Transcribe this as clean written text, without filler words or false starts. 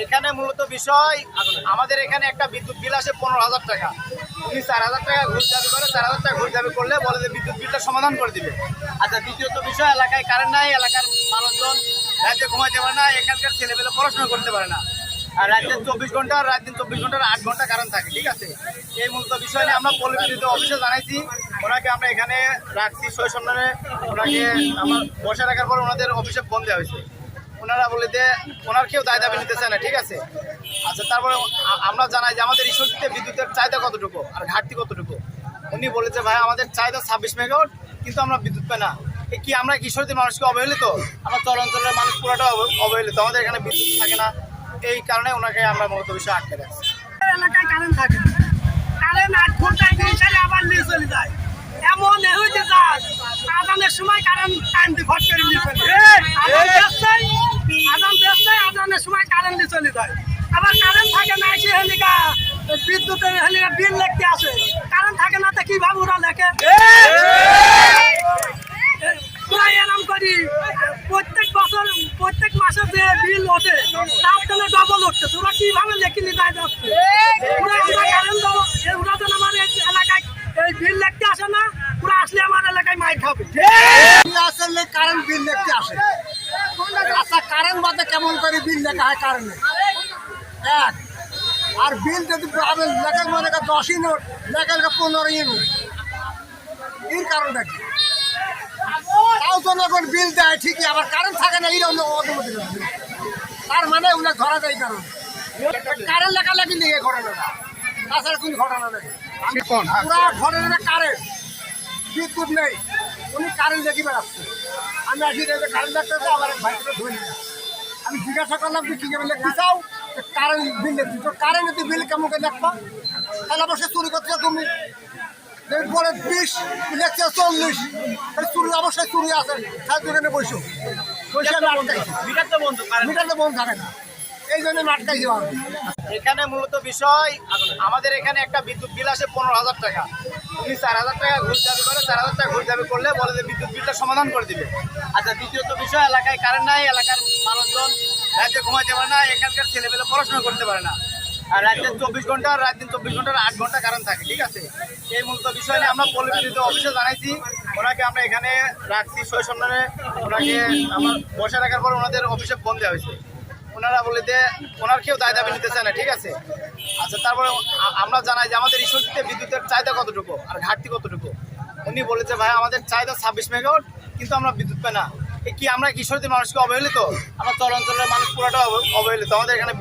এখানে মূলত বিষয় আমাদের এখানে একটা বিদ্যুৎ বিল আসে 15,000 টাকা। উনি 4,000 টাকা ঘুষ দাবি করে, 4,000 টাকা ঘুষ দাবি করলে বলে যে বিদ্যুৎ বিলটা সমাধান করে দিবে। আচ্ছা, দ্বিতীয়ত বিষয় এলাকায় কারেন্ট নাই, এলাকার মানুষজন রাতে ঘুমাইতে পারে না, এখানকার ছেলেপেলে পড়াশোনা করতে পারে না। আর রাতে 24 ঘন্টা, রাত দিন 24 ঘন্টার 8 ঘন্টা কারেন্ট থাকে, ঠিক আছে। এই মূলত বিষয় নিয়ে আমরা পল্লী বিদ্যুৎ অফিসে জানাইছি, ওনাকে আমরা এখানে রাখছি সই সম্মানে, ওনাকে আমার বসে রাখার পর ওনাদের অফিসে ফোন দেওয়া হয়েছে। ওনারা বলে যে ওনার কেউ দায় দাবি নিতে চায় না, ঠিক আছে। আচ্ছা, তারপরে আমরা জানাই যে আমাদের ঈশ্বরদীতে বিদ্যুতের চাহিদা কতটুকু আর ঘাটতি কতটুকু। উনি বলেছে ভাই আমাদের চাহিদা 26 মেগাওয়াট, কিন্তু আমরা বিদ্যুৎ পাই না। কি আমরা ঈশ্বরদীর মানুষকে অবহেলিত? আমরা চরাঞ্চলের মানুষ পুরাটা অবহেলিত, আমাদের এখানে বিদ্যুৎ থাকে না। এই কারণে ওনাকে আমরা মূলত বিষয় আটকে রাখছি। এলাকায় কারেন্ট থাকে, কারেন্ট 8 ঘন্টায় দিন সালে আবার নিয়ে চলে যায়। এমন হইতে যায় আজানের সময় কারেন্ট ঘট করে নিয়ে চলে যায়, আজানের সময় কারেন্ট নিয়ে চলে যায়। আবার কারেন্ট থাকে না, এসে হেলিকা বিদ্যুতের হেলিকা বিল লিখতে আসে। কারেন্ট থাকে না তো কিভাবে ওরা লেখে? এরম করি প্রত্যেক বছর প্রত্যেক মাসে যে বিল ওঠে তার জন্য ডবল উঠছে। তোরা কিভাবে লেখি নিয়ে যায় যাচ্ছে? ওরা যেন আমার এলাকায় এই বিল লিখতে আসে না, ওরা আসলে আমার এলাকায় মাইর খাবে। আসলে কারেন্ট বিল লিখতে আসে। আচ্ছা, কারেন্ট বাদে কেমন করে বিল লেখা হয় কারেন্টে? এক, আর বিল যদি লেখা মনে করেন 10 ইউনিট, লেখা 15 ইউনিট, এর কারণটা কি? তাও জনগণ বিল দেয় ঠিকই, আবার কারেন্ট থাকে না, এই অটোমেটিক। তার মানে ওগুলো ধরা যায় কারণ কারেন্ট লেখালেখি নিয়ে ঘটনাটা, তাছাড়া কোন ঘটনা নেই। পুরা ঘটনাটা কারেন্ট, বিদ্যুৎ নেই, উনি কারেন্ট লেখি বেড়াচ্ছে। আমি আসি কারেন্ট লাগতে আবার ভাই ধরে নিলাম। আমি জিজ্ঞাসা করলাম তুই কি করে লিখতে চাও? কারেন্ট বিল লিখছি। তো কারেন্টের বিল কেমন করে লিখবা? তাহলে অবশ্যই চুরি করছো তুমি। পরে 20 লিখছে 40, চুরি অবশ্যই চুরি আছে। সাত দোকানে বসো বসে আমি আটকাইছি। মিটার তো বন্ধ থাকে না, এই জন্য আমি আটকাইছি। এখানে মূলত বিষয় আমাদের এখানে একটা বিদ্যুৎ বিল আসে 15,000 টাকা। উনি 4,000 টাকা ঘুষ দাবি করে, 4,000 টাকা ঘুষ দাবি করলে বলে যে বিদ্যুৎ বিলটা সমাধান করে দিবে। আচ্ছা, দ্বিতীয়ত বিষয় এলাকায় কারেন্ট নাই, এলাকার মানুষজন রাতে ঘুমাইতে পারে না, এখানকার ছেলেপেলে পড়াশোনা করতে পারে না। আর রাতে 24 ঘন্টা, রাত দিন 24 ঘন্টার 8 ঘন্টা কারেন্ট থাকে, ঠিক আছে। এই মূলত বিষয় নিয়ে আমরা পল্লী বিদ্যুৎ অফিসে জানাইছি, ওনাকে আমরা এখানে রাখছি সই সম্মানে, ওনাকে আমার বসে রাখার পর ওনাদের অফিসে ফোন দেওয়া হয়েছে। ওনারা বলে যে ওনার কেউ দায় দাবি নিতে চায় না, ঠিক আছে। আচ্ছা, তারপরে আমরা জানাই যে আমাদের ঈশ্বরদীতে বিদ্যুতের চাহিদা কতটুকু আর ঘাটতি কতটুকু। উনি বলেছে ভাই আমাদের চাহিদা 26 মেগাওয়াট, কিন্তু আমরা বিদ্যুৎ পাই না। কি আমরা ঈশ্বরদীর মানুষকে অবহেলিত? আমরা চরাঞ্চলের মানুষ পুরাটা অবহেলিত, আমাদের এখানে